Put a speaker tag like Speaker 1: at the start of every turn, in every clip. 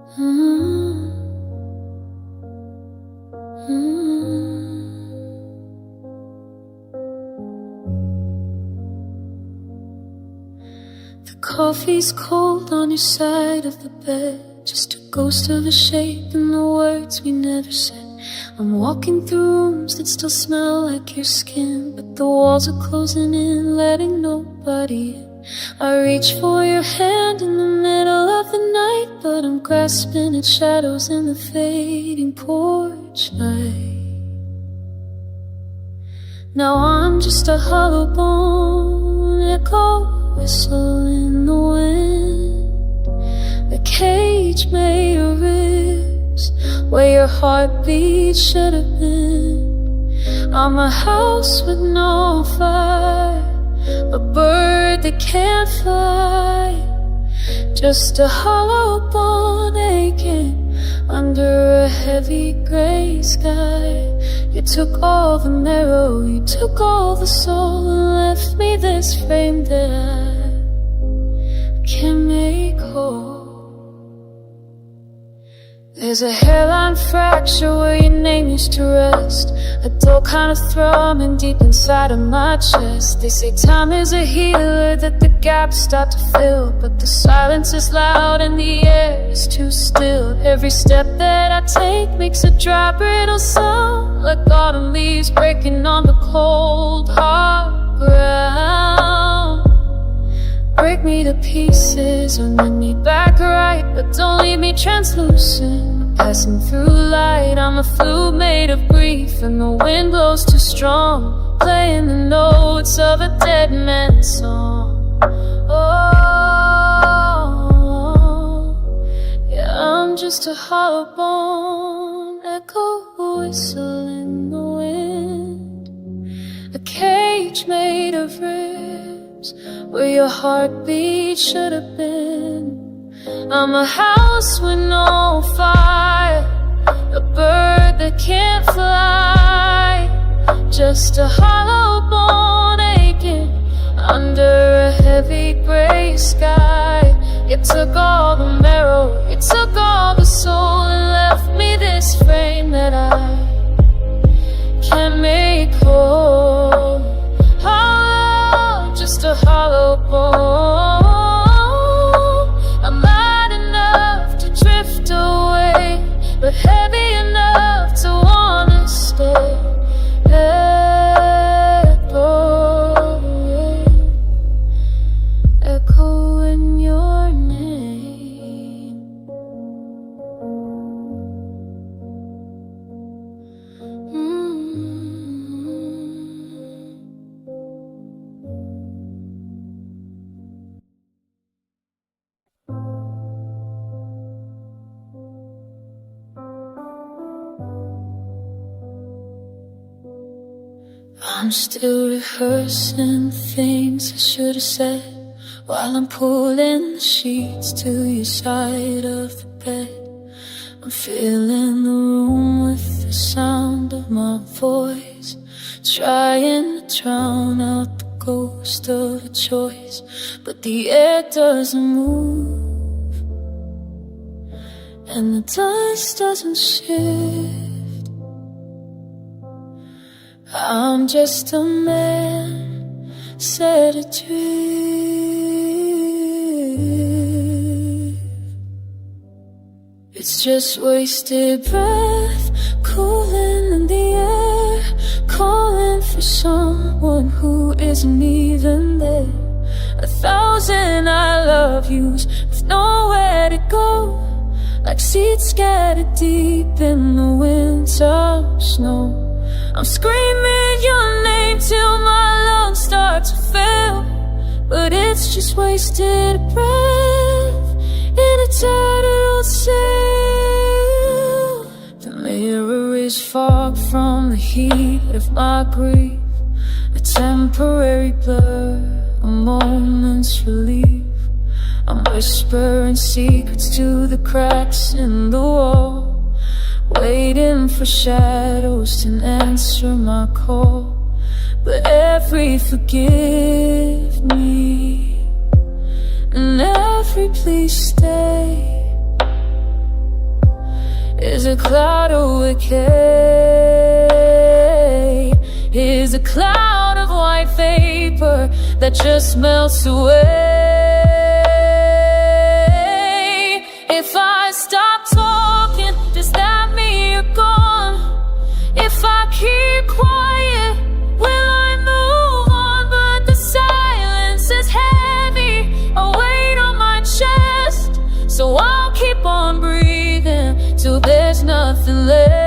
Speaker 1: The coffee's cold on your side of the bed, just a ghost of a shape in the words we never said. I'm walking through rooms that still smell like your skin, but the walls are closing in, letting nobody in. I reach for your hand in the middle of the night, but I'm grasping at shadows in the fading porch light. Now I'm just a hollow bone, echo whistle in the wind, a cage made of ribs where your heartbeat should have been. I'm a house with no fire, a bird that can't fly, just a hollow bone aching under a heavy gray sky. You took all the marrow, you took all the soul, and left me this frame that I can't make whole. There's a hairline fracture where your name used to rest, a dull kind of thrumming deep inside of my chest. They say time is a healer, that the gaps start to fill, but the silence is loud and the air is too still. Every step that I take makes a dry, brittle sound, like autumn leaves breaking on the cold, hard ground. Break me to pieces or mend me back right, but don't leave me translucent. Passing through light, I'm a flute made of grief, and the wind blows too strong, playing the notes of a dead man's song. Oh, yeah, I'm just a hollow bone, echo whistle in the wind, a cage made of ribs where your heartbeat should have been. I'm a house with no fire, a bird that can't fly, just a hollow bone aching under a heavy gray sky. You took all the marrow, you took all the soul, and left me this frame that I can't make whole. Oh, just a hollow bone. I'm light enough to drift away, but heavy enough to wanna stay. Echoing your name. I'm still rehearsing things I should have said, while I'm pulling the sheets to your side of the bed. I'm filling the room with the sound of my voice, trying to drown out the ghost of a choice, but the air doesn't move, and the dust doesn't shift. I'm just a man set adrift. It's just wasted breath, cooling in the air, calling for someone who isn't even there. 1,000 I love yous with nowhere to go, like seeds scattered deep in the winter snow. I'm screaming your name till my lungs start to fail, but it's just wasted breath in a tattered old sail. The mirror is fog from the heat of my grief, a temporary blur, a moment's relief. I'm whispering secrets to the cracks in the wall, waiting for shadows to answer my call. But every forgive me and every please stay is a cloud of wicked, is a cloud of white vapor that just melts away. If I stop talking, does that mean you're gone? If I keep quiet, will I move on? But the silence is heavy, a weight on my chest, so I'll keep on breathing till there's nothing left.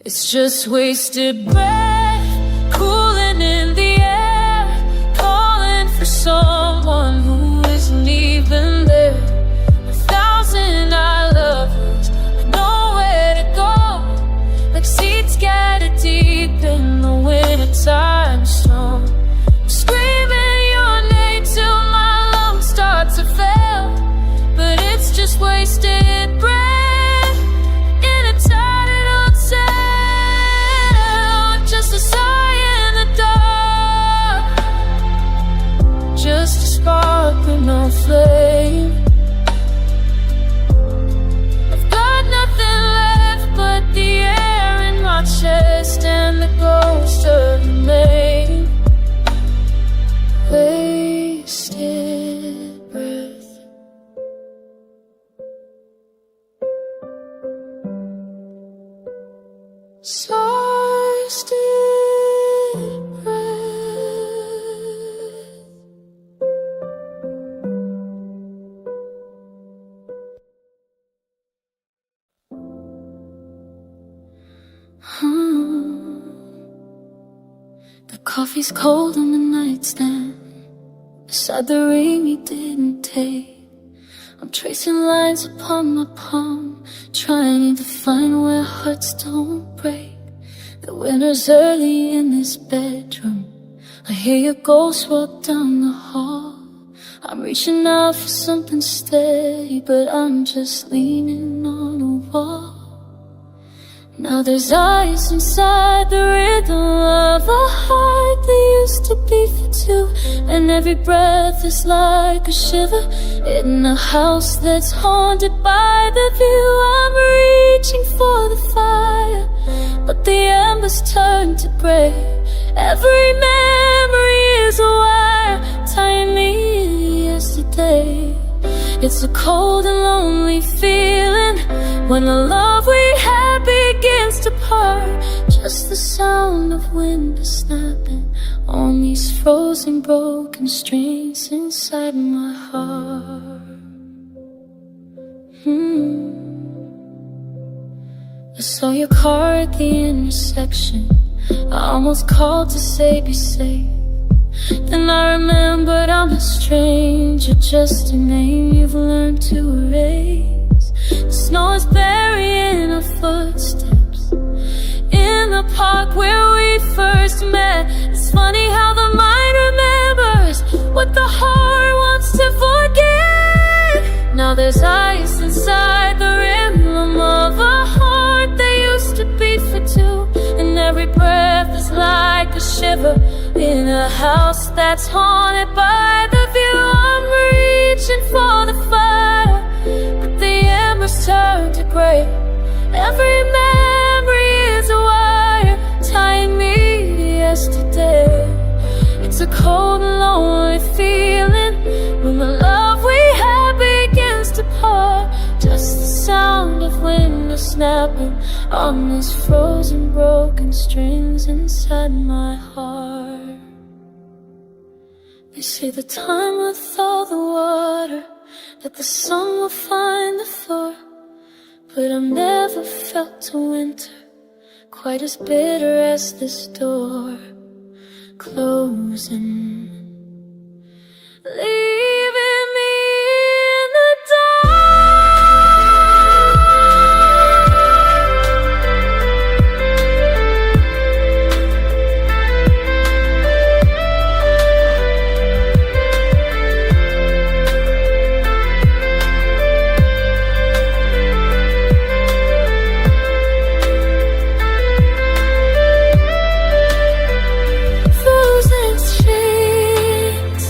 Speaker 1: It's just wasted breath, cooling in the air, calling for someone who isn't even there. 1,000 I lovers with nowhere to go, like seeds scattered deep in the wintertime storm. I'm screaming your name till my lungs start to fail, but it's just wasted breath in a tattered old cell. Just a sigh in the dark, just a spark with no flame. I've got nothing left but the air in my chest and the ghost of the name. Wasted breath. Wasted breath. The coffee's cold on the nightstand, beside the ring you didn't take. I'm tracing lines upon my palm, trying to find where hearts don't break. The winter's early in this bedroom, I hear your ghost walk down the hall. I'm reaching out for something steady, but I'm just leaning on a wall. Now there's ice inside the rhythm of a heart that used to beat for two, and every breath is like a shiver in a house that's haunted by the view. I'm reaching for the fire, but the embers turn to gray. Every memory is a wire tying me to yesterday. It's a cold and lonely feeling when the love we had begins to part. Just the sound of wind snapping on these frozen broken strings inside my heart. I saw your car at the intersection, I almost called to say be safe. Then I remembered I'm a stranger, just a name you've learned to erase. The snow is burying our footsteps in the park where we first met. It's funny how the mind remembers what the heart wants to forget. Now there's ice inside the emblem of a heart that used to beat for two, and every breath is like a shiver in a house that's haunted by the view. I'm reaching for the fire, but the embers turn to gray. Every memory is a wire tying me to yesterday. It's a cold and lonely feeling when the love we had begins to part. Just the sound of wind snapping on these frozen broken strings inside my heart. They say the time will thaw the water, that the sun will find the floor, but I've never felt a winter quite as bitter as this door closing, leaving me in the dark. Frozen sheets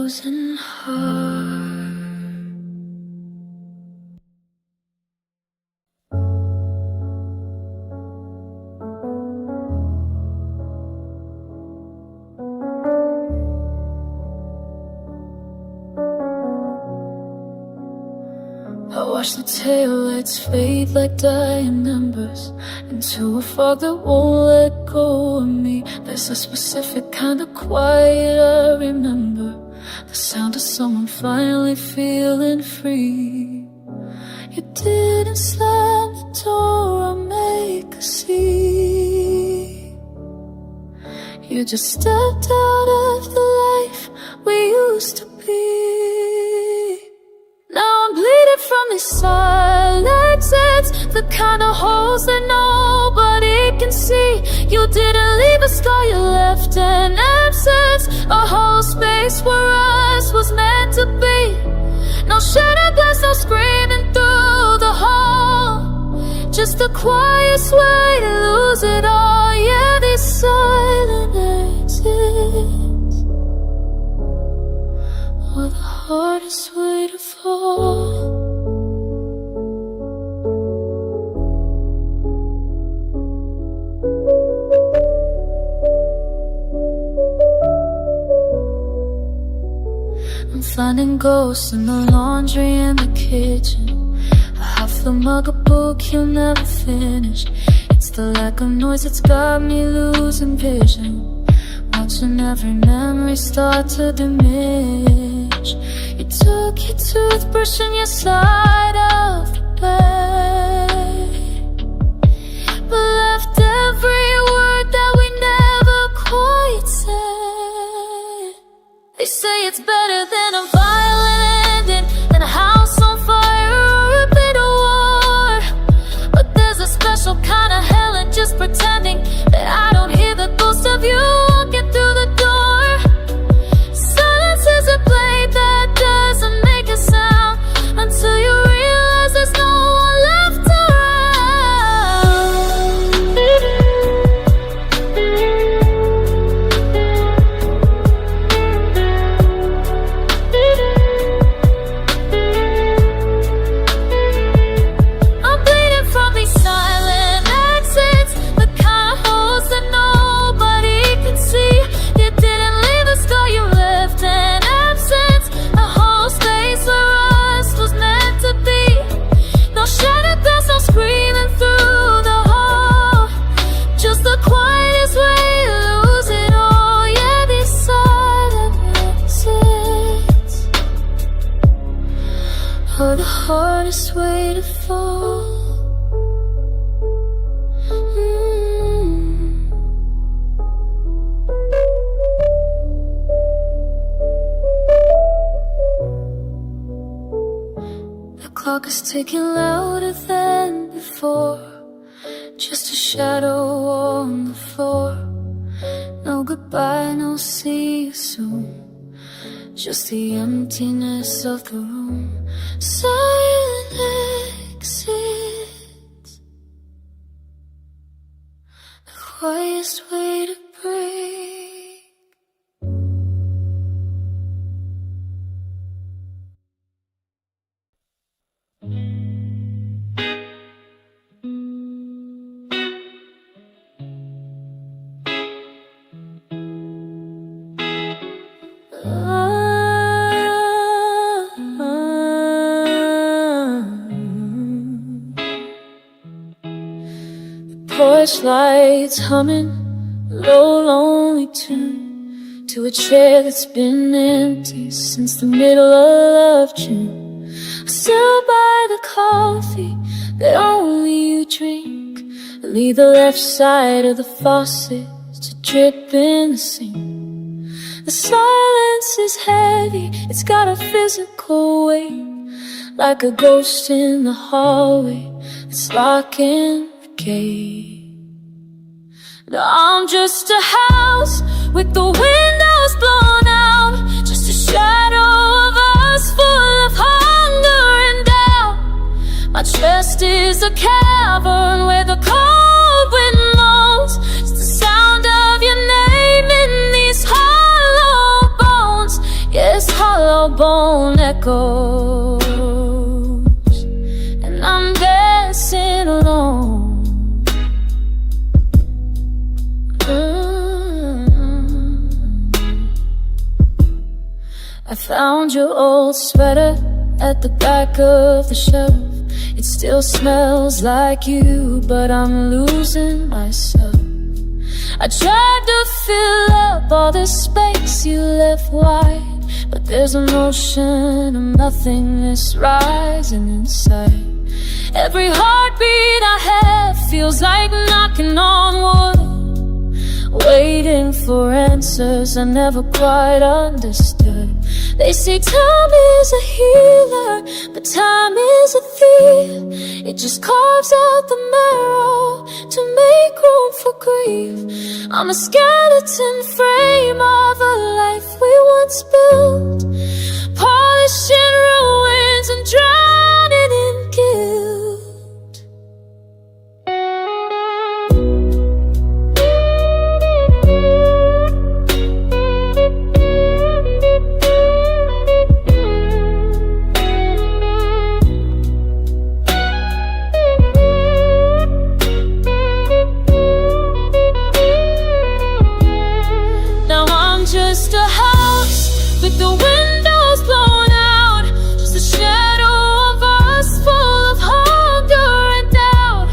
Speaker 1: frozen heart. I watch the taillights fade like dying embers into a fog that won't let go of me. There's a specific kind of quiet I remember, the sound of someone finally feeling free. You didn't slam the door or make a scene. You just stepped out of the life we used to be. Now I'm bleeding from these silences, the kind of holes that nobody can see. You didn't leave a scar, you left an absence, a whole space where us was meant to be. No shattered glass, no screaming through the hall, just the quietest way to lose it all. Yeah, these silent exits were the hardest way to fall. I'm finding ghosts in the laundry in the kitchen, half the mug, a book you'll never finish. It's the lack of noise that's got me losing vision, watching every memory start to diminish. You took your toothbrush and your side of the bed, but left every word that we never quite said. They say it's better than a violent ending, than a house on fire or a bitter war. But there's a special kind of hell in just pretending that I don't hear the ghost of you walking through the door. Silence is a blade that doesn't make a sound until you realize there's no one left I'm bleeding from these silent exits, the kind of holes that nobody can see. You didn't leave a scar, you left an absence, a whole space where us was meant to be. No shattered glass, no screaming through the hall, just the quietest way to lose it all. Yeah, these silent exits are the hardest way to fall. The clock is ticking louder than before, just a shadow on the floor. No goodbye, no see you soon, just the emptiness of the room. Silent exits, the quietest way to break. Porch lights humming, low lonely tune, to a chair that's been empty since the middle of June. I still buy the coffee that only you drink, and leave the left side of the faucet to drip in the sink. The silence is heavy, it's got a physical weight, like a ghost in the hallway that's locking the gate. Now I'm just a house with the windows blown out, just a shadow of us full of hunger and doubt. My chest is a cavern where the cold wind moans, it's the sound of your name in these hollow bones. Yes, hollow bone echoes, and I'm dancing alone. I found your old sweater at the back of the shelf. It still smells like you, but I'm losing myself. I tried to fill up all the space you left wide, but there's an ocean of nothingness rising inside. Every heartbeat I have feels like knocking on wood, waiting for answers I never quite understood. They say time is a healer, but time is a thief. It just carves out the marrow to make room for grief. I'm a skeleton frame of a life we once built, polishing ruins and drowning in guilt. Just a house with the windows blown out, just a shadow of us full of hunger and doubt.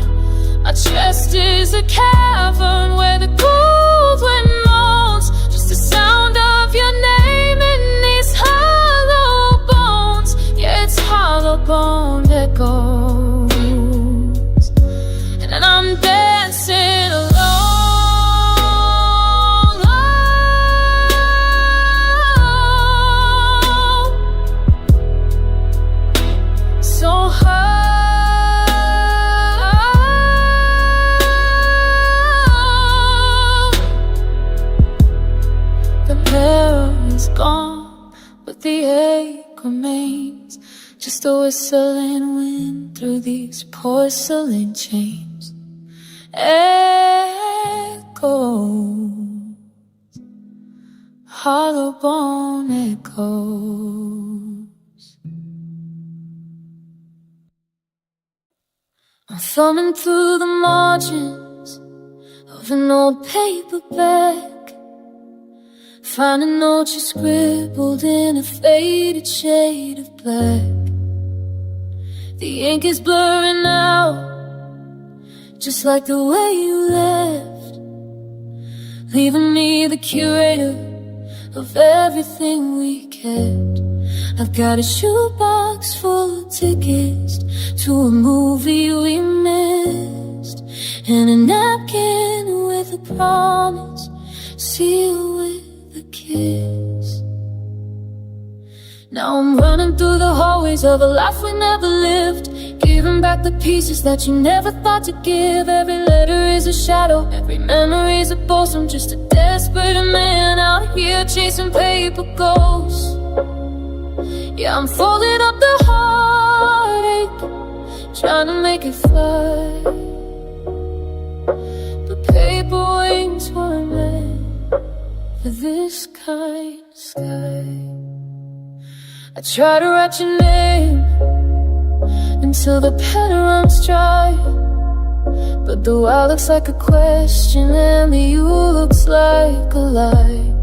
Speaker 1: Our chest is a cavern where the cold wind moans, just the sound of your name in these hollow bones. Yeah, it's hollow bone echoes, and I'm dancing alone. Gone, but the ache remains, just a whistling wind through these porcelain chains. Echoes, hollow bone echoes. I'm thumbing through the margins of an old paperback, find a note you scribbled in a faded shade of black. The ink is blurring out, just like the way you left, leaving me the curator of everything we kept. I've got a shoebox full of tickets to a movie we missed, and a napkin with a promise sealed with a kiss. Now I'm running through the hallways of a life we never lived, giving back the pieces that you never thought to give. Every letter is a shadow, every memory is a boast. I'm just a desperate man out here chasing paper ghosts. Yeah, I'm folding up the heartache, trying to make it fly, but paper wings weren't made for this kind of sky. I try to write your name until the pen runs dry, but the Y looks like a question and the U looks like a lie.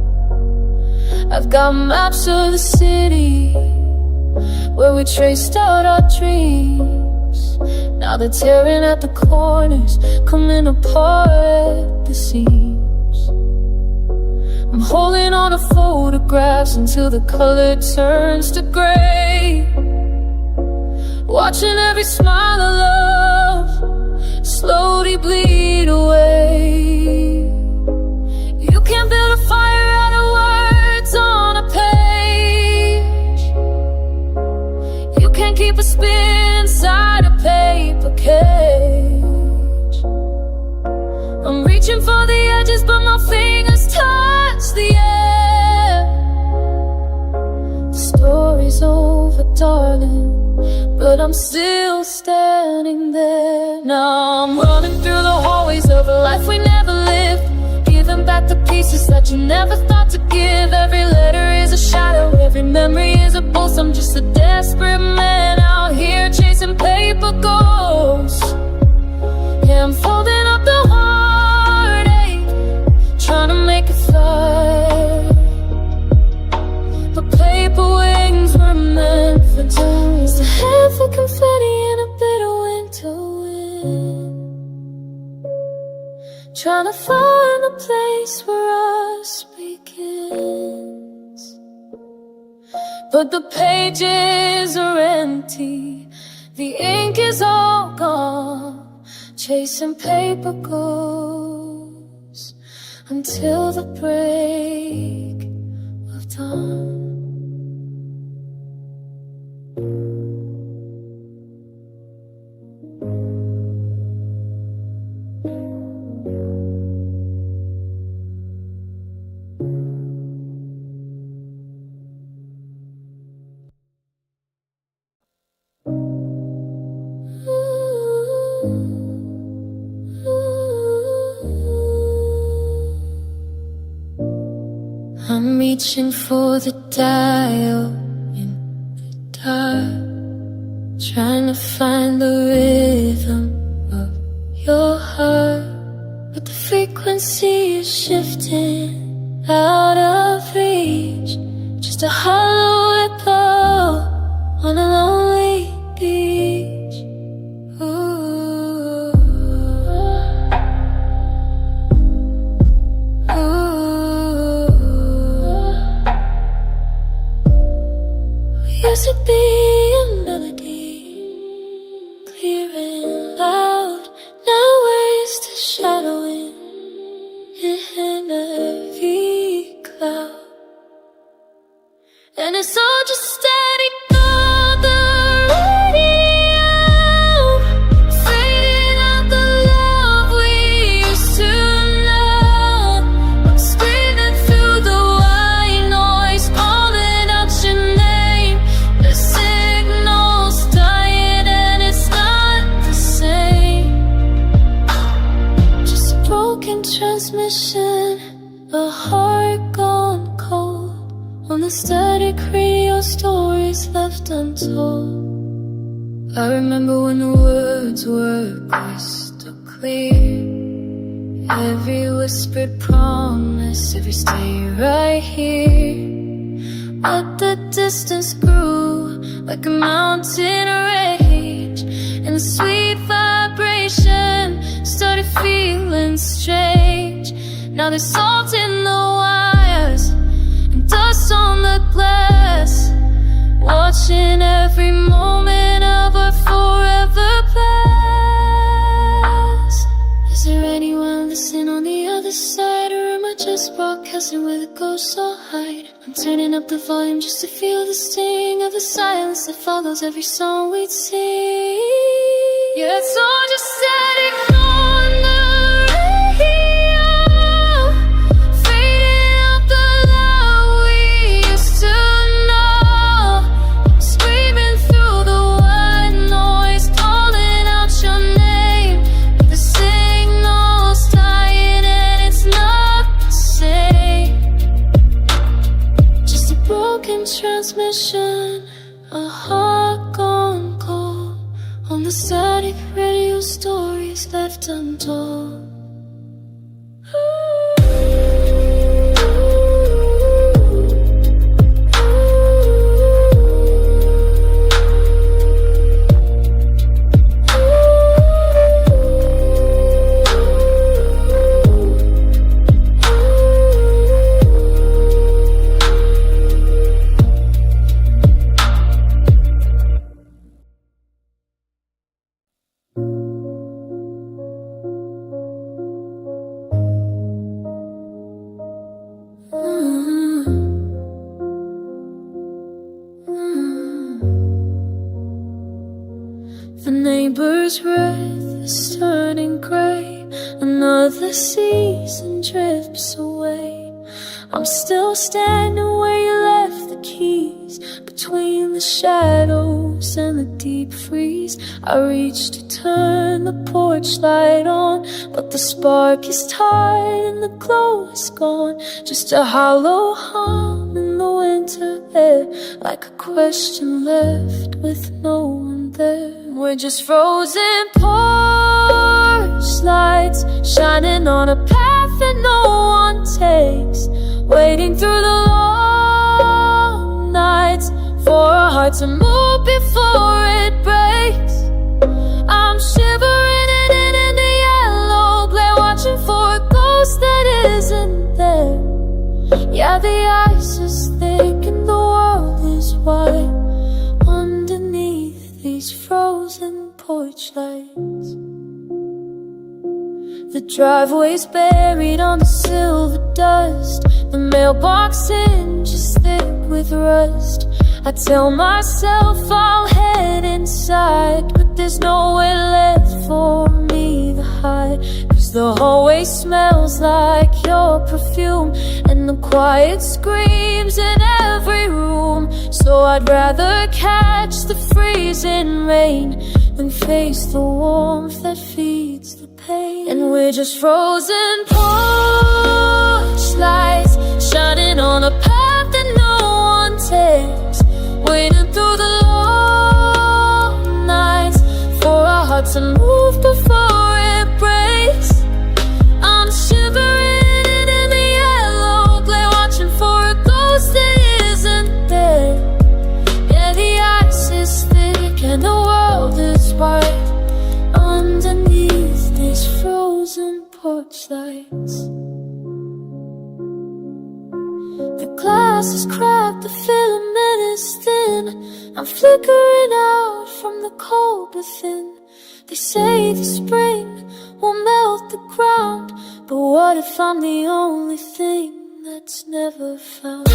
Speaker 1: I've got maps of the city where we traced out our dreams. Now they're tearing at the corners, coming apart at the seams. I'm holding on to photographs until the color turns to gray, watching every smile of love slowly bleed away. You can't build a fire out of words on a page. You can't keep a spin inside a paper cage. I'm reaching for the edges, but my fingers touch the air. The story's over, darling, but I'm still standing there. Now I'm running through the hallways of a life we never lived, giving back back the pieces that you never thought to give. Every letter is a shadow, every memory is a pulse. I'm just a desperate man out here chasing paper ghosts. Yeah, I'm folding up the heartache, trying to make it fly. But paper wings were meant for two. It's a handful of confetti and a bit of winter wind, trying to find a place where us begins. But the pages are empty, the ink is all gone, chasing paper ghosts until the break of dawn. I'm reaching for the dial in the dark, trying to find the rhythm of your heart. But the frequency is shifting out of reach, just a hollow echo on a lonely beach. Ooh. Ooh. Used to be a melody, clear and loud. Now we're used to shadowing in every cloud, and it's all just static on the radio, fading out the love we used to know. I'm screaming through the white noise, calling out your name. The signal's dying and it's not the same. Just a broken transmission, a heart gone cold on the static radio, stories left untold. I remember when the words were crystal clear, every whispered promise, every stay right here. But the distance grew like a mountain rage, and the sweet vibration started feeling strange. Now there's salt in the wires and dust on the glass, watching every moment of our forever past. Is there anyone listening on the other side, or am I just broadcasting where the ghosts all hide? I'm turning up the volume just to feel the sting of the silence that follows every song we'd sing. Yeah, it's all just static on the radio, fading out the love we used to know. Screaming through the white noise, calling out your name. The signal's dying and it's not the same. Just a broken transmission, a heart gone cold on the static radio, stories left untold. The neighbor's wrath is turning gray, another season drifts away. I'm still standing where you left the keys, but between the shadows and the deep freeze. I reach to turn the porch light on, but the spark is tired and the glow is gone. Just a hollow hum in the winter air, like a question left with no one there. We're just frozen porch lights, shining on a path that no one takes, waiting through the long nights for a heart to move before it breaks. I'm shivering in the yellow glare, watching for a ghost that isn't there. Yeah, the ice is thick and the world is white underneath these frozen porch lights. The driveway's buried under silver dust, the mailbox hinges thick with rust. I tell myself I'll head inside, but there's nowhere left for me to hide. Cause the hallway smells like your perfume, and the quiet screams in every room. So I'd rather catch the freezing rain than face the warmth that feeds the pain. And we're just frozen porch lights, shining on a path that no one takes, waiting through the long nights for a heart to move before it breaks. I'm shivering in the yellow glare, watching for a ghost that isn't there. Yeah, the ice is thick and the world is white underneath these frozen porch lights. The glass is cracked, the filament is thin. I'm flickering out from the cold within. They say the spring will melt the ground, but what if I'm the only thing that's never found?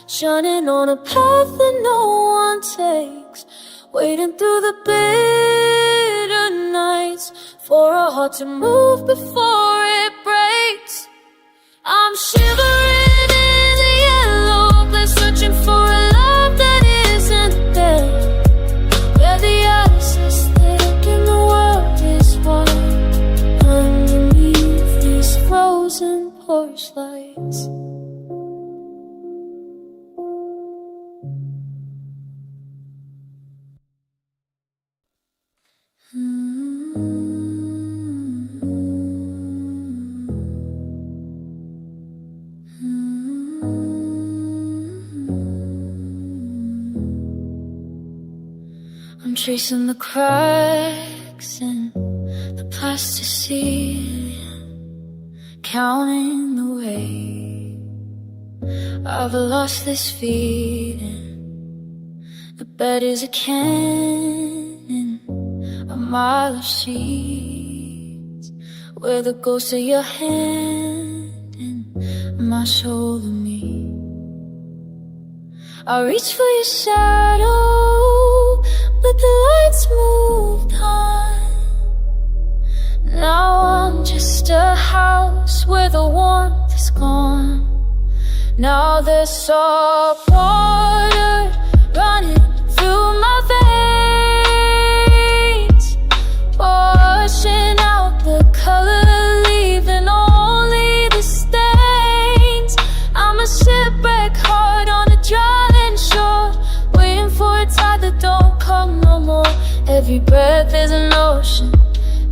Speaker 1: Shining on a path that no one takes, waiting through the bitter nights for a heart to move before it breaks. I'm shivering in the yellow glare, searching for a love that isn't there. Where the ice is thick and the world is white underneath these frozen porch lights. I'm tracing the cracks in the plasticine, counting the way I've lost this feeling. The bed is a canyon, a mile of sheets, where the ghost of your hand and my shoulder meet. I reach for your shadow, but the lights moved on. Now I'm just a house where the warmth is gone. Now there's salt water running through my veins, washing out the color, leaving only the stains. I'm a shipwreck heart on a drying shore, waiting for a tide that don't come no more. Every breath is an ocean,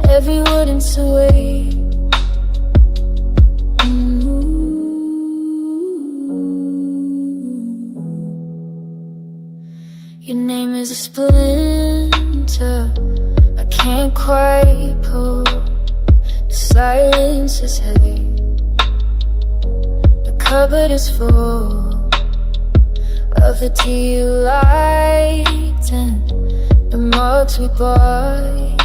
Speaker 1: every word into a wave. Your name is a splinter I can't quite pull. The silence is heavy, the cupboard is full, and the melody you liked and the marks we bought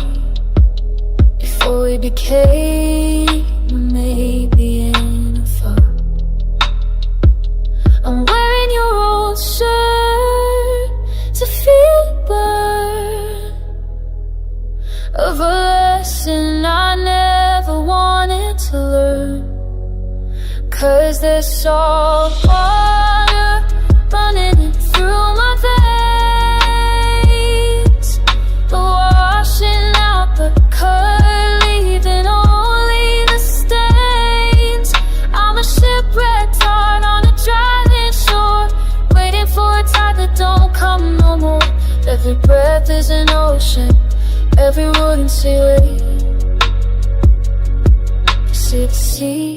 Speaker 1: before we became a maybe and a thought. I'm wearing your old shirt to feel the burn of a lesson I never wanted to learn. 'Cause there's salt water running through my veins, washing out the color, leaving only the stains. I'm a shipwrecked heart on a driving shore, waiting for a tide that don't come no more. Every breath is an ocean, every word in seaway. See the sea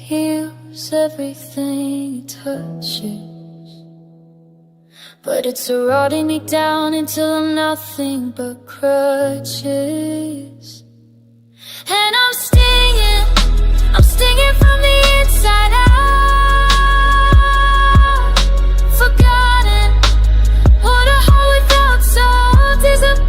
Speaker 1: heals everything it touches, but it's rotting me down until I'm nothing but crutches. And I'm stinging from the inside out. Forgotten what a heart without salt is about.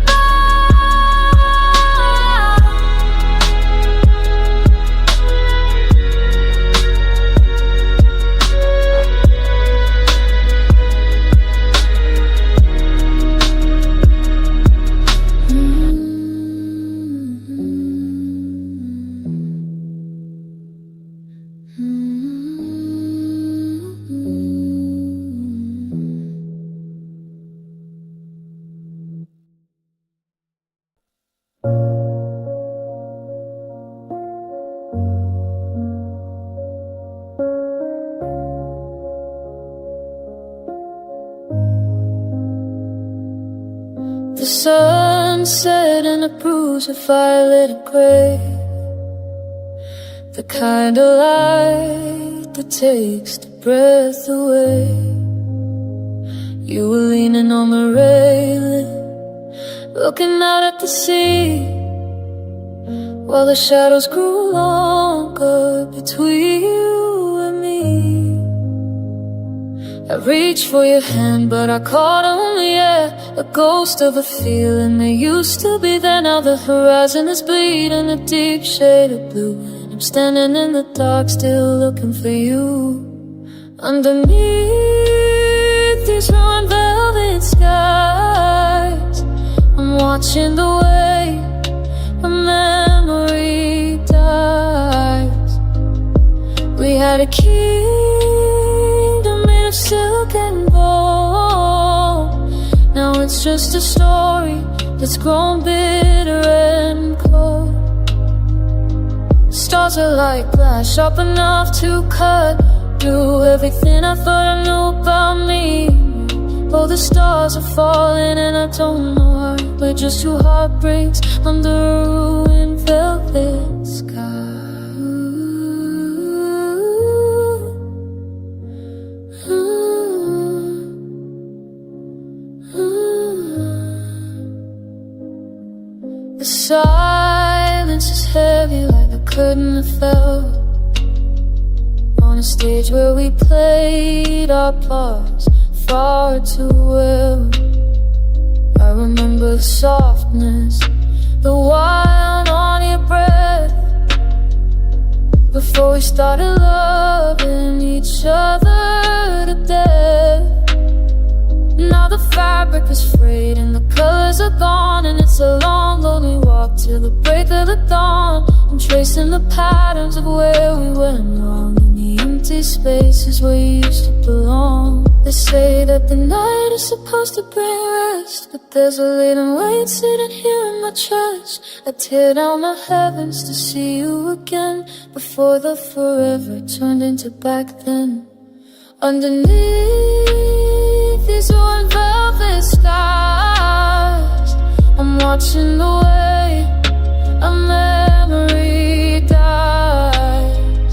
Speaker 1: The sunset and a bruise of violet gray, the kind of light that takes the breath away. You were leaning on the railing, looking out at the sea, while the shadows grew longer between you and me. I reached for your hand, but I caught only air, a ghost of a feeling that used to be there. Now the horizon is bleeding a deep shade of blue, and I'm standing in the dark still looking for you. Underneath these warm velvet skies, I'm watching the way a memory dies. We had a kingdom made of silk and gold. Now it's just a story that's grown bitter and cold. Stars are like glass, sharp enough to cut through everything I thought I knew about me. Oh, the stars are falling and I don't know why. We're just two heartbreaks under a ruined velvet sky. The silence is heavy like I couldn't have felt on a stage where we played our parts far too well. I remember the softness, the wild on your breath, before we started loving each other to death. Now the fabric is frayed and the colors are gone, and it's a long, lonely walk till the break of the dawn. I'm tracing the patterns of where we went wrong, in the empty spaces where you used to belong. They say that the night is supposed to bring rest, but there's a latent weight sitting here in my chest. I tear down the heavens to see you again, before the forever turned into back then. Underneath these warm velvet skies, I'm watching the way a memory dies.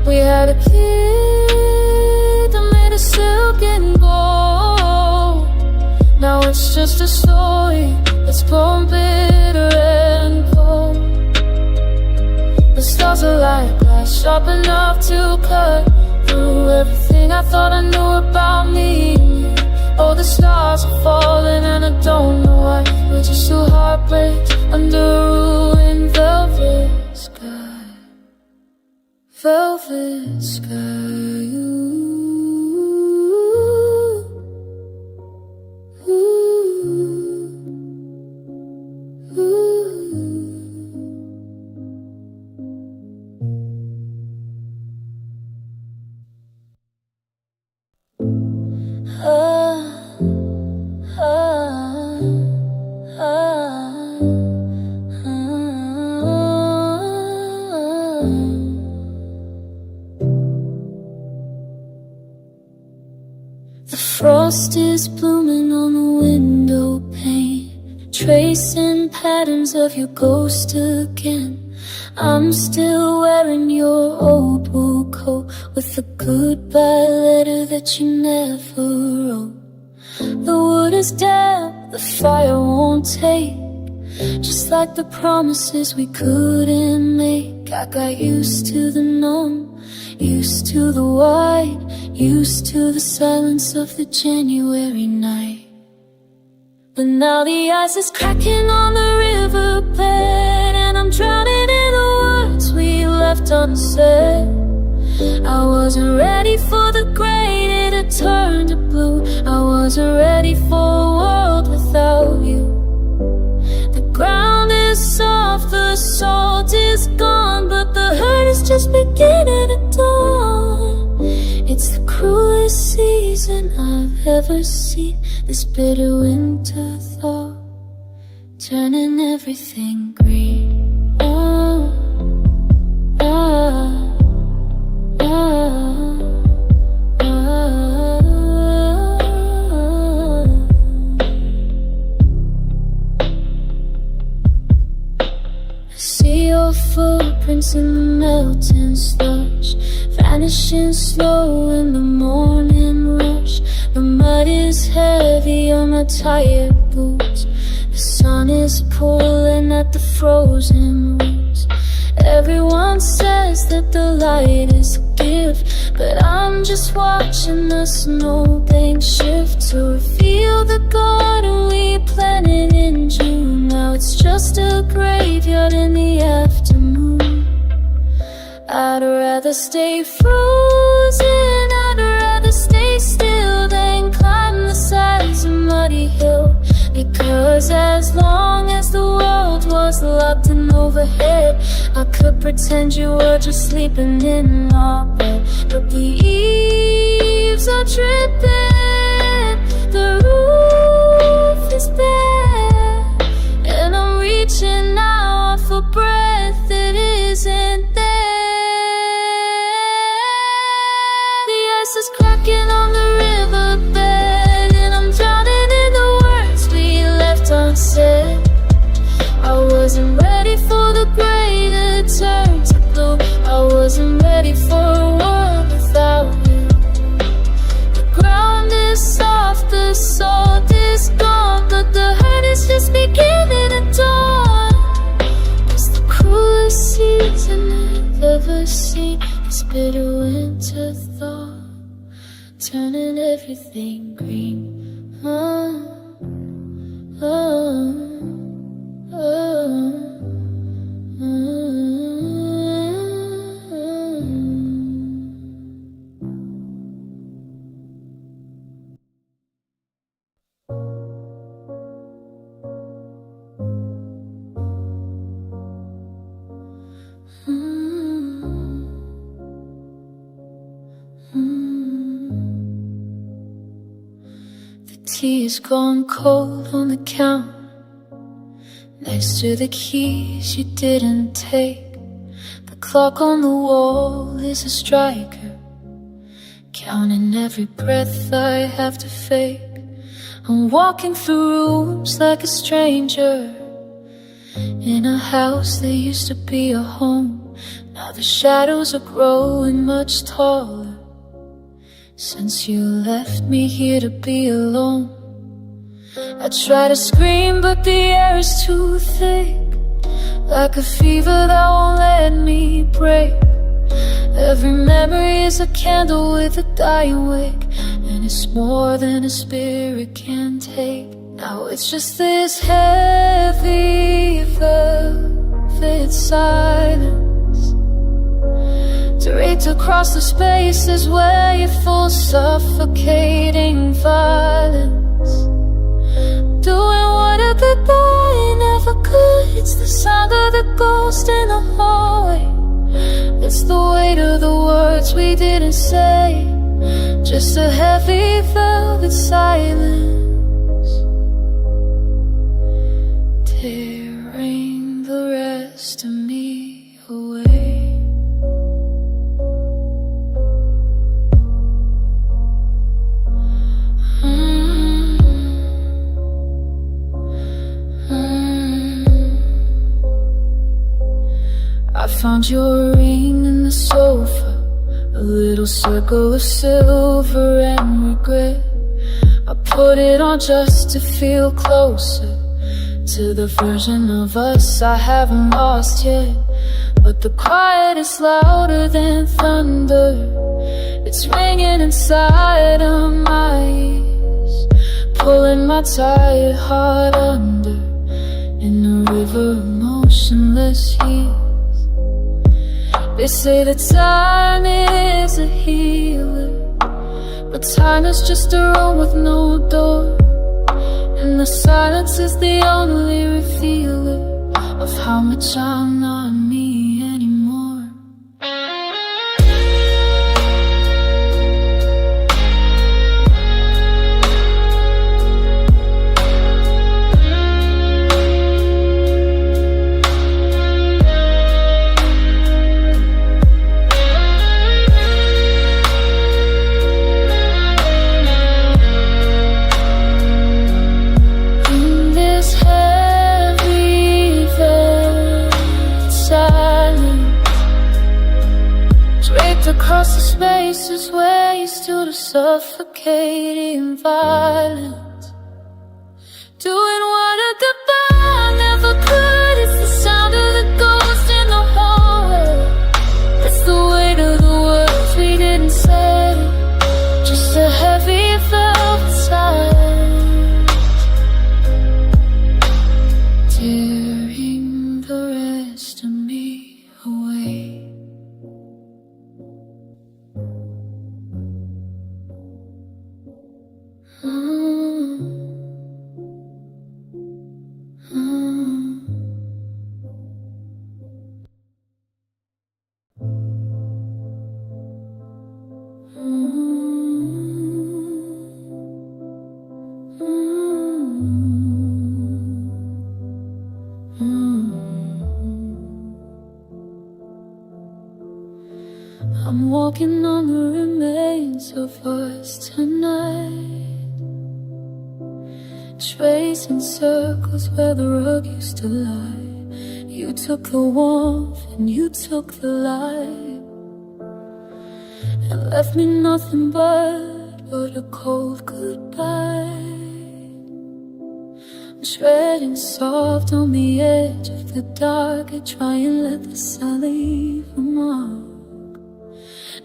Speaker 1: We had a kingdom made of silk and gold. Now it's just a story that's grown bitter and cold. The stars are like glass, sharp enough to cut through everything I thought I knew about me. stars are falling and I don't know why. We're just two heartbreaks under a ruined velvet sky. Velvet sky. The frost is blooming on the window pane, tracing patterns of your ghost again. I'm still wearing your old wool coat with the goodbye letter that you never wrote. The wood is damp, the fire won't take, just like the promises we couldn't make. I got used to the numb, used to the white, used to the silence of the January night. But now the ice is cracking on the riverbed, and I'm drowning in the words we left unsaid. I wasn't ready for the gray to turn to blue. I wasn't ready for a world without you. The ground is soft, the salt is gone, but the hurt is just beginning to dawn. It's the cruelest season I've ever seen, this bitter winter thaw, turning everything green. Footprints in the melting slush, vanishing slow in the morning rush. The mud is heavy on my tired boots, the sun is pulling at the frozen roots. Everyone says that the light is a gift, but I'm just watching the snowbank shift to reveal the garden we planted in June. Now it's just a graveyard in the afternoon. I'd rather stay frozen, I'd rather stay still than climb the sides of Muddy Hill. Because as long as the world was locked in overhead, I could pretend you were just sleeping in our bed. But the eaves are dripping, the roof is bare, and I'm reaching out for breath that isn't there. The ice is cracking on the riverbed, and I'm drowning in the words we left unsaid. I wasn't ready for the gray to turn to blue. I wasn't ready for a world without you. The ground is soft, the salt is gone, but the hurt is just beginning to dawn. It's the cruelest season I've ever seen, this bitter winter thaw, turning everything green. The tea is gone cold on the counter, next to the keys you didn't take. The clock on the wall is a striker, counting every breath I have to fake. I'm walking through rooms like a stranger, in a house that used to be a home. Now the shadows are growing much taller, since you left me here to be alone. I try to scream but the air is too thick, like a fever that won't let me break. Every memory is a candle with a dying wick, and it's more than a spirit can take. Now it's just this heavy velvet silence, draped across the spaces where you fall, suffocating violence. Doing what a goodbye never could. It's the sound of the ghost in the hallway. It's the weight of the words we didn't say, just a heavy velvet silence, tearing the rest of me away. I found your ring in the sofa, a little circle of silver and regret. I put it on just to feel closer to the version of us I haven't lost yet. But the quiet is louder than thunder. It's ringing inside of my ears, pulling my tired heart under in a river of motionless years. They say that time is a healer, but time is just a room with no door, and the silence is the only revealer of how much I'm not me anymore. Across the spaces where you stood, a suffocating violence, doing what a goodbye never could. It's the sound of the ghost in the hallway. It's the weight of the words we didn't say, just a heavy velvet silence, tearing the rest of me away. I'm walking on the remains of us tonight, tracing circles where the rug used to lie. You took the warmth and you took the light, and left me nothing but a cold goodbye. I'm treading soft on the edge of the dark, I try and let the sun leave a mark.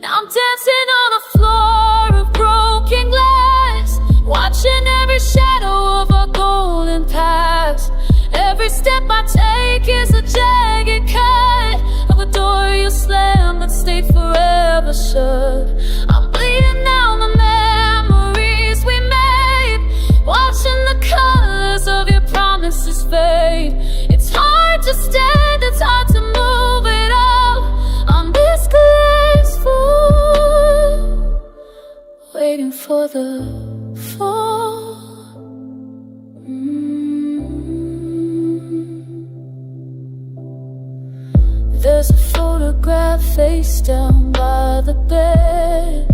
Speaker 1: Now I'm dancing on a floor of broken glass, watching every shadow of our golden past. Every step I take is a jagged cut of a door you slammed but stayed forever shut. I'm bleeding out the memories we made, watching the colors of your promises fade. It's hard to stand, it's hard to move it all on this graceful, waiting for the fall. There's a photograph face down by the bed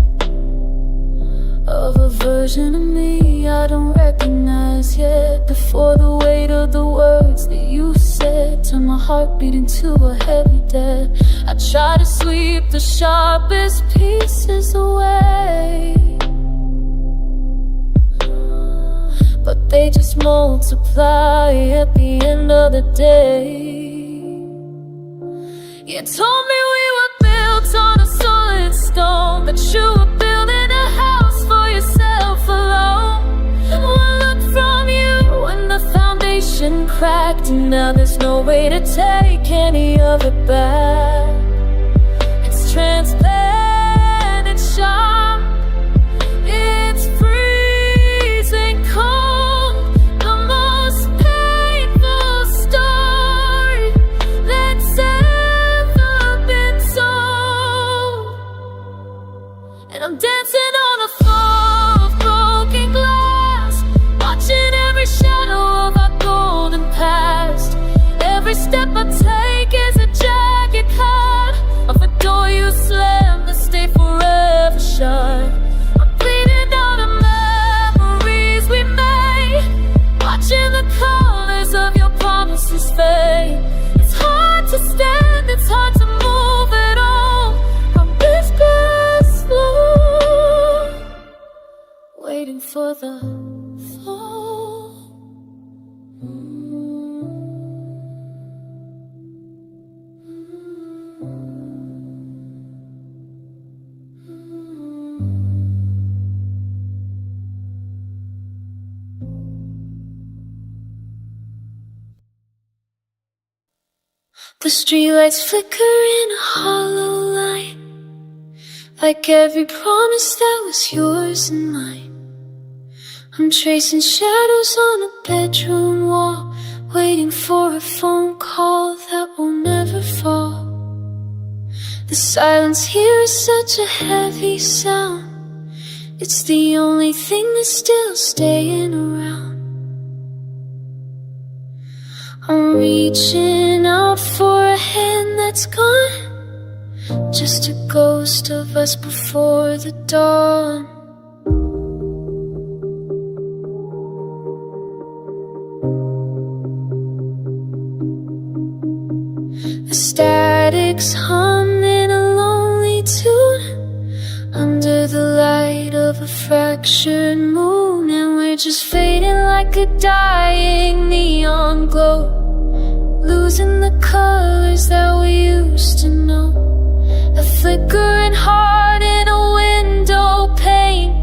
Speaker 1: of a version of me I don't recognize yet. Before the weight of the words that you said turned my heart beating to a heavy dead. I try to sweep the sharpest pieces away, but they just multiply at the end of the day. You told me we were built on a soul stone, that you were building a house for yourself alone. One look from you and the foundation cracked, and now there's no way to take any of it back. It's transparent and sharp, it's freezing cold, the most painful story that's ever been told. And I'm dancing on the floor of broken glass, watching every shadow of our golden past. Every step I take is a jagged cut of a door you slammed to stay forever shut. I'm bleeding out of memories we made, watching the colors of your promises fade. It's hard to stand, it's hard to move at all. I'm this glass floor, waiting for the fall. The streetlights flicker in a hollow light, like every promise that was yours and mine. I'm tracing shadows on a bedroom wall, waiting for a phone call that will never fall. The silence here is such a heavy sound, it's the only thing that's still staying around. I'm reaching out for a hand that's gone, just a ghost of us before the dawn. The static's humming a lonely tune under the light of a fractured moon, and we're just fading like a dying neon glow, losing the colors that we used to know. A flickering heart in a window pane,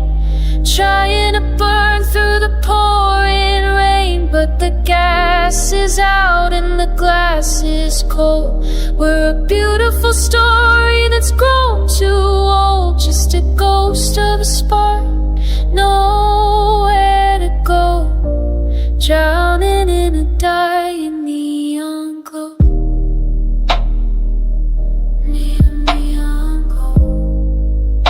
Speaker 1: trying to burn through the pouring rain, but the gas is out and the glass is cold. We're a beautiful story that's grown too old, just a ghost of a spark, nowhere to go, drowning in a dying neon glow. Neon glow.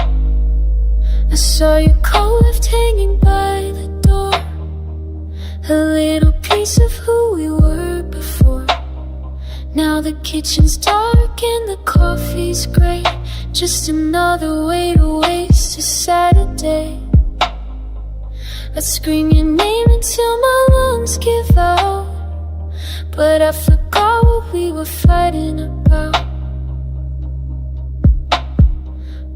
Speaker 1: I saw your coat left hanging by the door, a little piece of who we were before. Now the kitchen's dark and the coffee's great, just another way to waste a Saturday. I'd scream your name until my lungs give out, but I forgot what we were fighting about.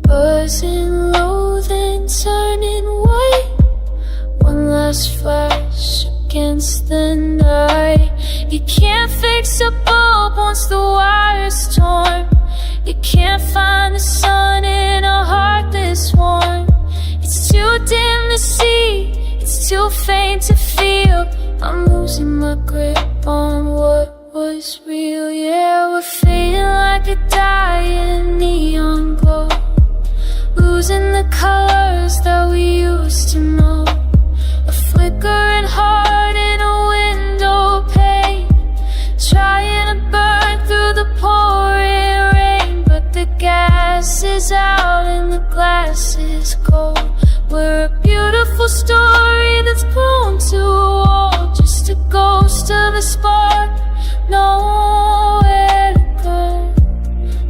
Speaker 1: Buzzing low, then turning white, one last flash against the night. You can't fix a bulb once the wire's torn, you can't find the sun in a heart this warm. It's too dim to see, it's too faint to feel. I'm losing my grip on what was real. Yeah, we're fading like a dying neon glow, losing the colors that we used to know. A flickering heart in a window pane, trying to burn through the pouring rain, but the gas is out and the glass is cold. We're a beautiful story that's grown too old, just a ghost of a spark, nowhere to go,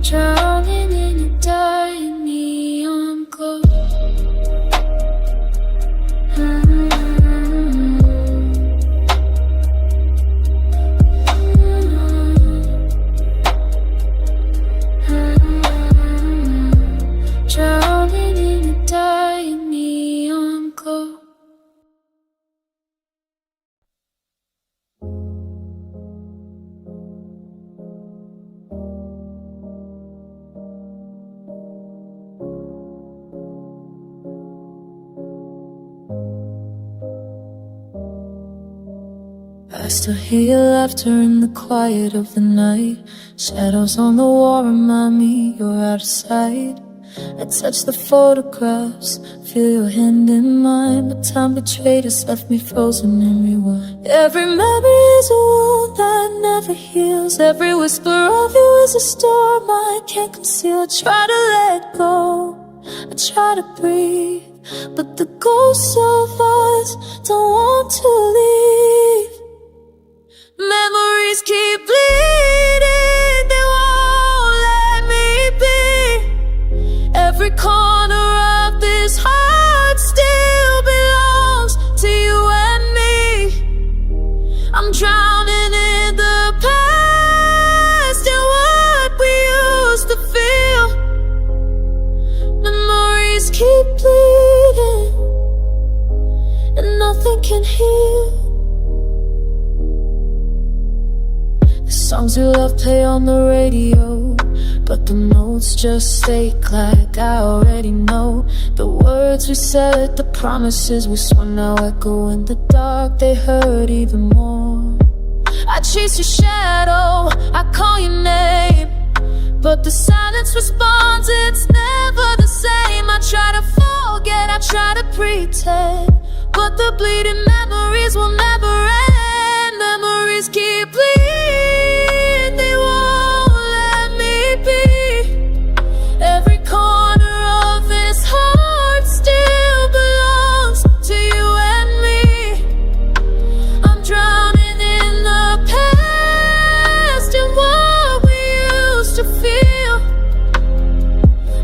Speaker 1: drowning in a dying neon glow. I still hear your laughter in the quiet of the night. Shadows on the wall remind me you're out of sight. I touch the photographs, feel your hand in mine, but time betrayed us, left me frozen in rewind. Every memory is a wound that never heals. Every whisper of you is a storm I can't conceal. I try to let go, I try to breathe, but the ghosts of us don't want to leave. Memories keep bleeding, they won't let me be. Every corner of this heart still belongs to you and me. I'm drowning in the past and what we used to feel. Memories keep bleeding and nothing can heal. The songs we love play on the radio, but the notes just stake like I already know. The words we said, the promises we swore now echo in the dark, they hurt even more. I chase your shadow, I call your name, but the silence responds, it's never the same. I try to forget, I try to pretend, but the bleeding memories will never end. Memories keep bleeding, they won't let me be. Every corner of this heart still belongs to you and me. I'm drowning in the past and what we used to feel.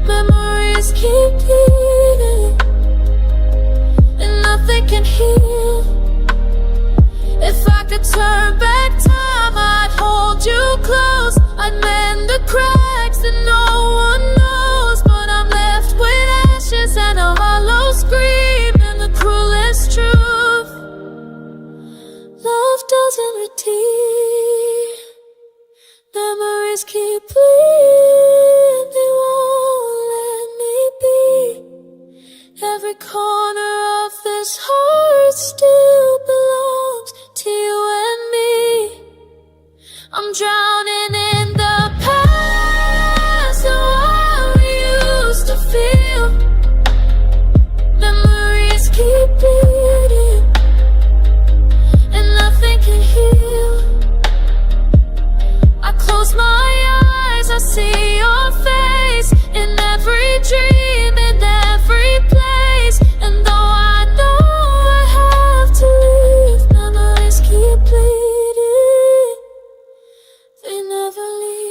Speaker 1: Memories keep bleeding and nothing can heal. If I could turn back time, I'd hold you close, I'd mend the cracks that no one knows. But I'm left with ashes and a hollow scream and the cruelest truth. Love doesn't redeem. Memories keep bleeding, they won't let me be. Every corner of this heart still belongs to you and me. I'm drowning in the past and what we used to feel. Memories keep bleeding and nothing can heal. I close my eyes, I see your face in every dream, in every place. And though I know I have to leave, memories keep bleeding, they never leave.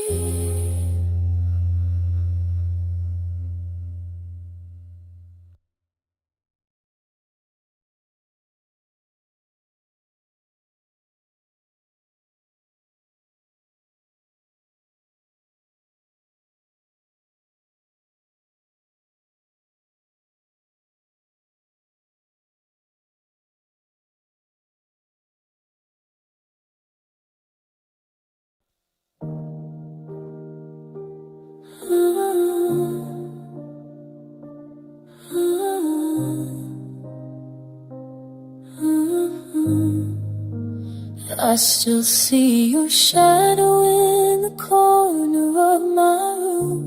Speaker 1: I still see your shadow in the corner of my room.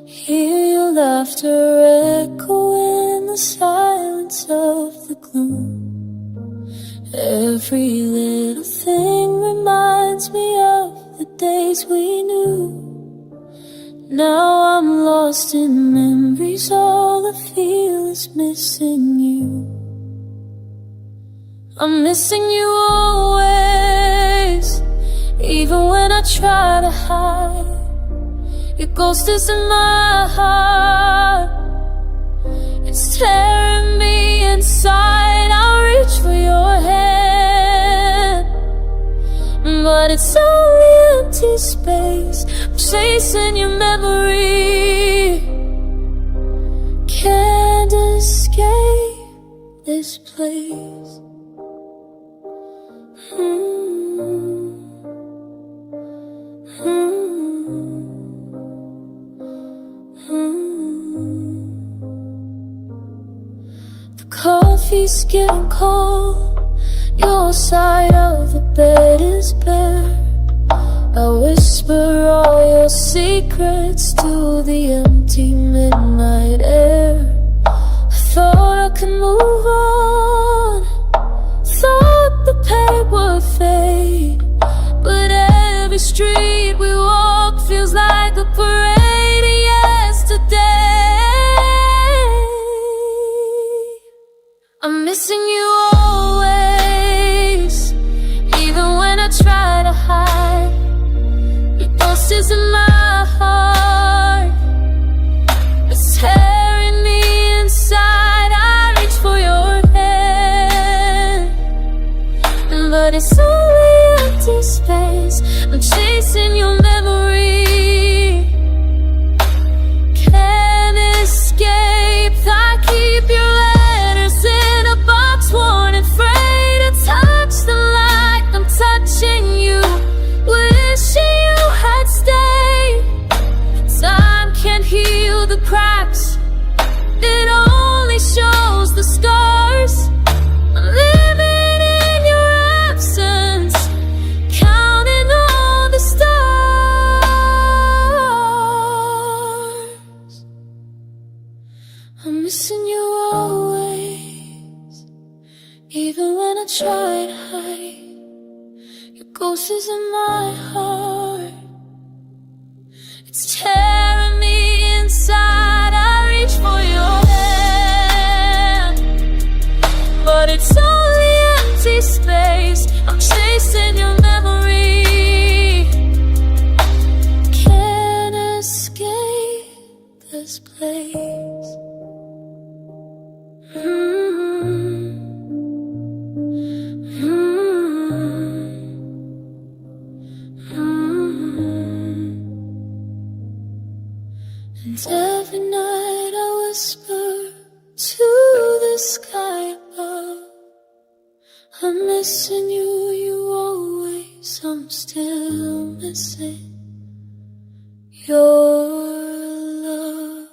Speaker 1: Hear your laughter echo in the silence of the gloom. Every little thing reminds me of the days we knew. Now I'm lost in memories, all I feel is missing you. I'm missing you always, even when I try to hide. Your ghost is in my heart, it's tearing me inside. I'll reach for your hand, but it's only empty space. I'm chasing your memory, can't escape this place. The coffee's getting cold, Your side of the bed is bare. I whisper all your secrets to the empty midnight air. I thought I could move on, thought the pain would fade, but every street we walk feels like a parade of yesterday. I'm missing you always, even when I try to hide. Your ghost is in my heart, it's tearing me inside. I reach for your hand, but it's only empty space. I'm chasing your memory, can't escape. I keep your letters in a box, worn and afraid to touch them like I'm touching you. Wishing you had stayed. Time can't heal the cracks, it only shows the scars. I'm living in your absence, counting all the stars. I'm missing you always, even when I try to hide. Your ghost is in my heart, it's tearing me inside. I reach for your hand, but it's only empty space. I'm chasing your memory, can't escape this place. And every night I whisper to the sky above, I'm missing you, you always. I'm still missing your love.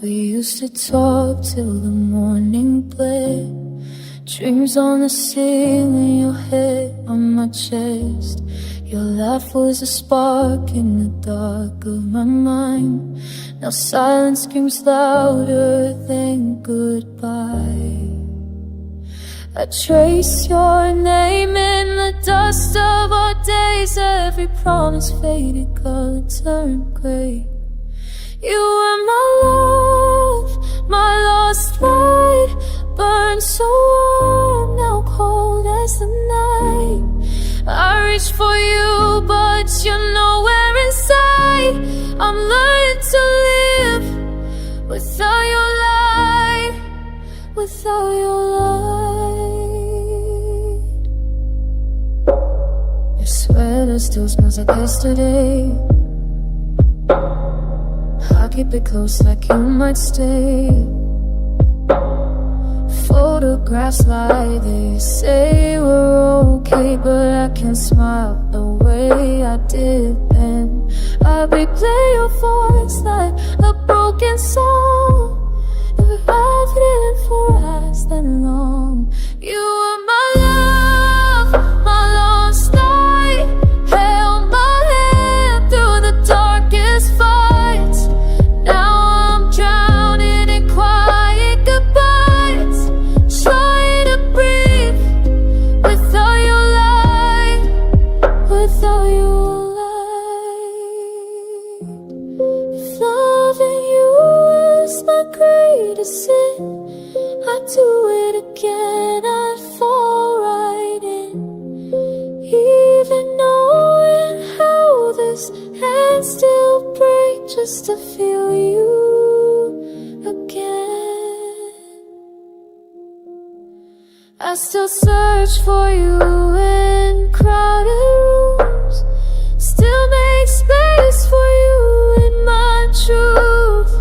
Speaker 1: We used to talk till the morning bled, dreams on the ceiling, your head on my chest. Your laugh was a spark in the dark of my mind. Now silence screams louder than goodbye. I trace your name in the dust of our days. Every promise faded, color turned gray. You were my love, my lost light, burned so warm, now cold as the night. I reach for you, but you're nowhere in sight. I'm learning to live without your light, without your light. Your sweater still smells like yesterday. I keep it close like you might stay. Photographs lie, they say we're okay, but I can't smile the way I did then. I replay your voice like a broken song. Never I've lived for as than long. You were my love, my lost light, held my hand through the darkest fights. Now I'm drowning in quiet goodbyes, trying to breathe without your light, without your light. If loving you was my greatest sin, I'd do it again, I'd fall right in. Even knowing how this can still break, just to feel you again. I still search for you in crowded rooms, still make space for you in my truth.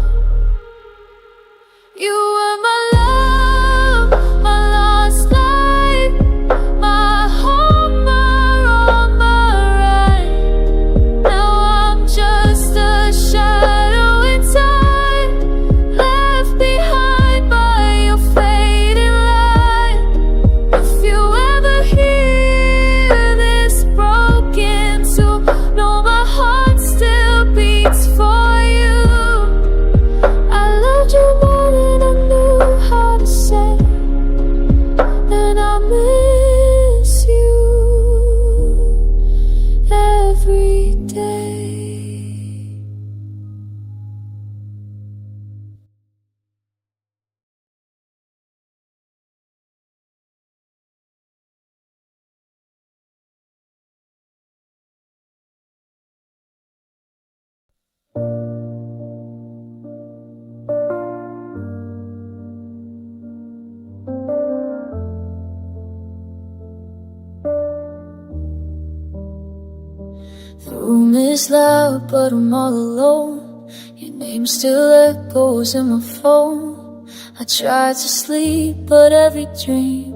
Speaker 1: is loud, but I'm all alone. Your name still echoes in my phone. I try to sleep, but every dream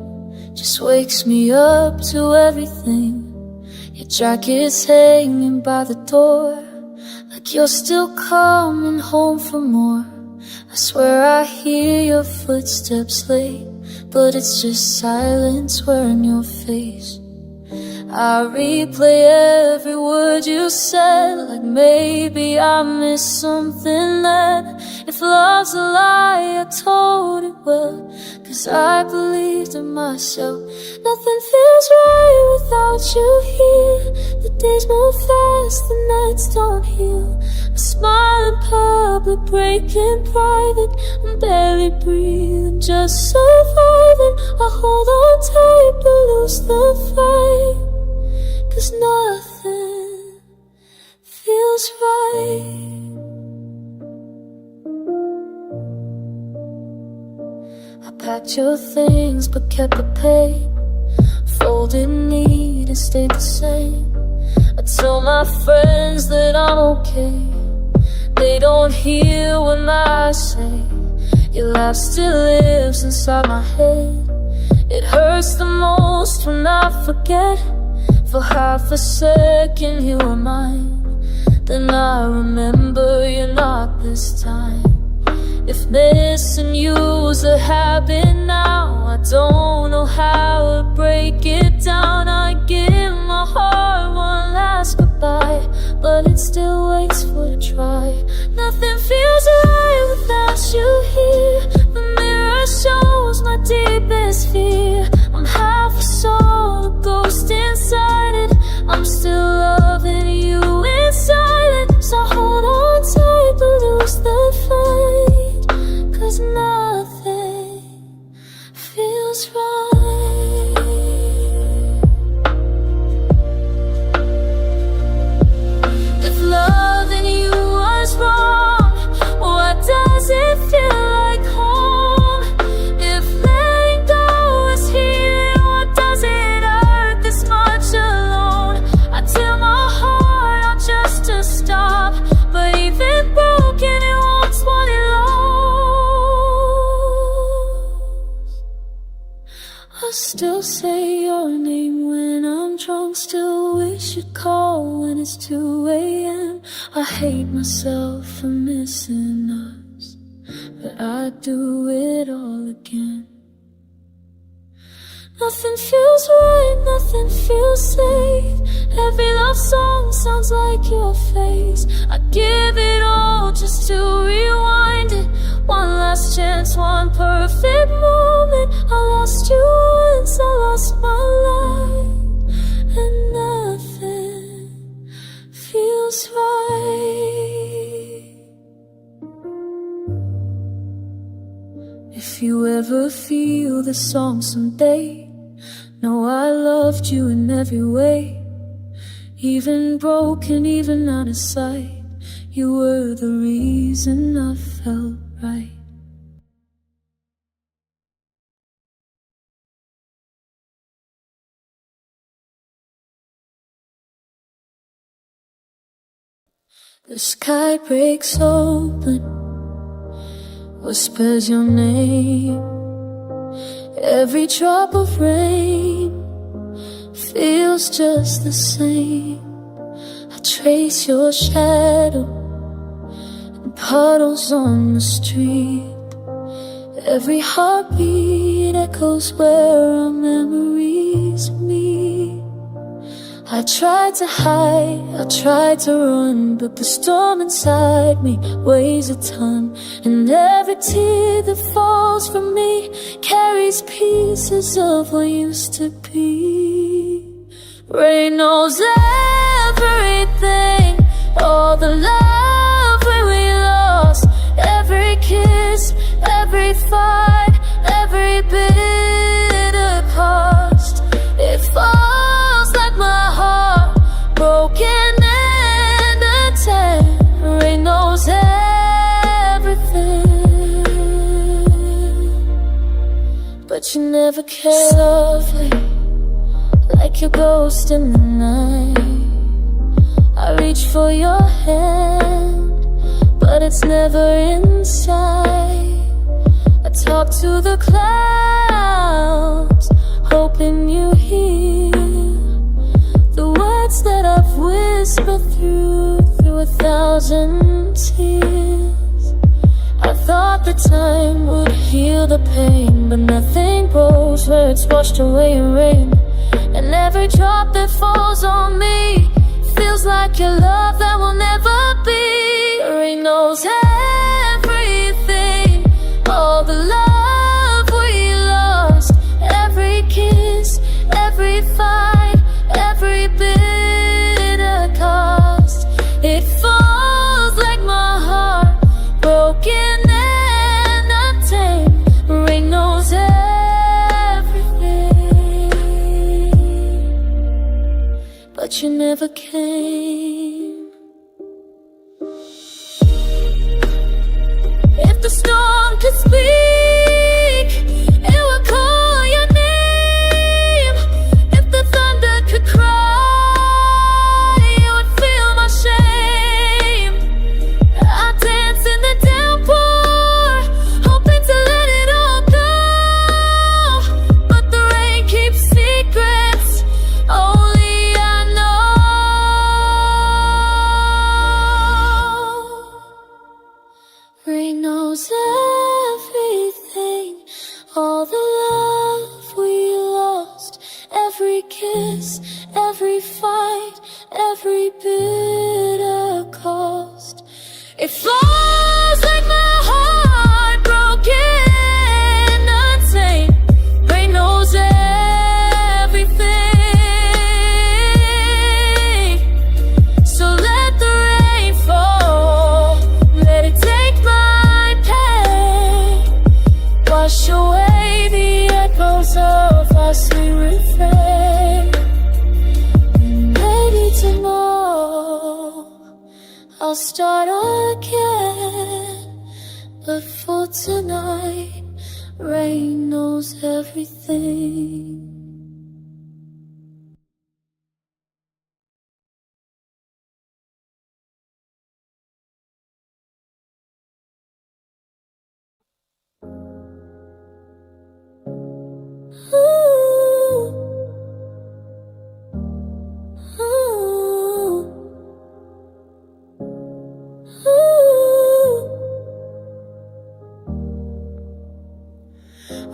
Speaker 1: just wakes me up to everything. Your jacket's hanging by the door, like you're still coming home for more. I swear I hear your footsteps late, but it's just silence wearing your face. I replay every word you said, like maybe I missed something then. If love's a lie, I told it well, 'cause I believed in myself. Nothing feels right without you here. The days move fast, the nights don't heal. I smile in public, break in private. I'm barely breathing, just surviving. I hold on tight but lose the fight, 'cause nothing feels right. I packed your things but kept the pain, folded neat and stayed the same. I tell my friends that I'm okay, they don't hear when I say your laugh still lives inside my head. It hurts the most when I forget. For half a second you were mine, then I remember you're not this time. If missing you's a habit now, I don't know how to break it down. I give my heart one last goodbye, but it still waits for a try. Nothing feels right without you here. The mirror shows my deepest fear. I'm half a soul, a ghost inside it. I'm still loving you inside it. So hold on tight but lose the fight, 'cause nothing feels right. If loving you was wrong, why does it feel like home? If letting go is healing, why does it hurt this much alone? I tell my heart out just to stop, but even broken it wants what it lost. I still say your name when I'm drunk, still wish you'd call when it's 2 a.m. I hate myself for missing us, but I do it all again. Nothing feels right, nothing feels safe. Every love song sounds like your face. I give it all just to rewind it. One last chance, one perfect moment. I lost you once, I lost my life, and nothing feels right. If you ever feel this song someday, know I loved you in every way. Even broken, even out of sight, you were the reason I felt right. The sky breaks open, whispers your name. Every drop of rain feels just the same. I trace your shadow in puddles on the street. Every heartbeat echoes where our memories meet. I tried to hide, I tried to run, but the storm inside me weighs a ton. And every tear that falls from me carries pieces of what used to be. Rain knows everything, all the love we lost. Every kiss, every fight, every bitter past. It falls like my heart, broken and attacked. Rain knows everything, but you never care softly, like your ghost in the night. I reach reach for your hand, but it's never inside. I talk to the clouds, hoping you hear the words that I've whispered through 1,000 tears. I thought the time would heal the pain, but nothing grows where it's washed away in rain. And every drop that falls on me feels like your love that will never be. Rain knows everything, all the love we lost, every kiss, every fight, every bitter cost. It falls like my heart, broken and untamed. Rain knows everything, but you never came. If the storm could speak, it would call your name. If the thunder could cry, you would feel my shame. I dance in the downpour, hoping to let it all go, but the rain keeps secrets only I know. Rain knows everything, all the love we lost, every kiss, every fight, every bitter cost. It flows like my heart, broken, untamed. Rain knows everything, so let the rain fall, let it take my pain, wash away the echoes of our sweet refrain. And maybe tomorrow I'll start again, but for tonight, rain knows everything.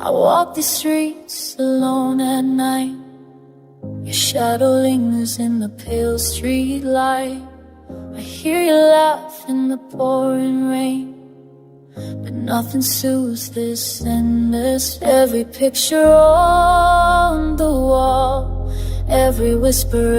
Speaker 1: I walk the streets alone at night. Your shadow lingers in the pale street light. I hear you laugh in the pouring rain, but nothing soothes this endless. Every picture on the wall, every whisper,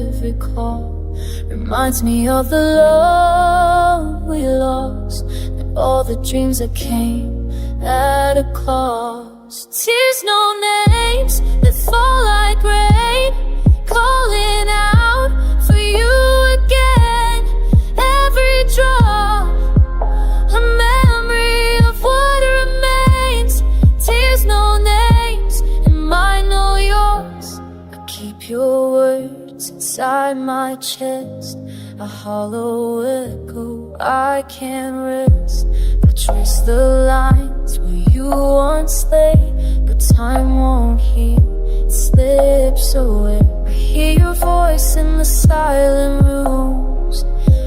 Speaker 1: every call reminds me of the love we lost, and all the dreams that came at a cost. Tears, no names, that fall like rain, calling out for you again. Every drop, a memory of what remains. Tears, no names, and mine, no yours. I keep your words inside my chest, a hollow echo I can't rest. I trace the lines where you once lay, but time won't heal, it slips away. I hear your voice in the silent rooms,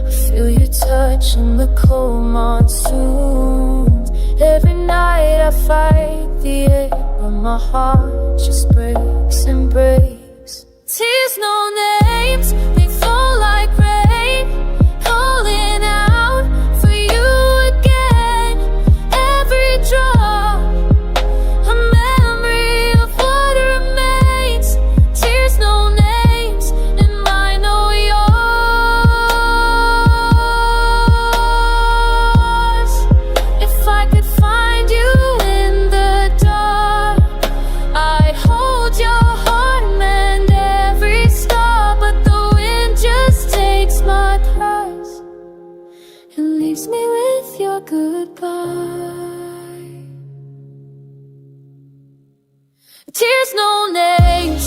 Speaker 1: I feel your touch in the cold monsoons. Every night I fight the air, but my heart just breaks and breaks. Tears, no names, they fall like rain, calling out for you again. Every drop, a memory of what remains. Tears, no names, and mine, no yours. If I could find you in the dark, I'd hold your heart and mend every scar. But the wind just takes my prize and leaves me with your goodbye. Tears, no names,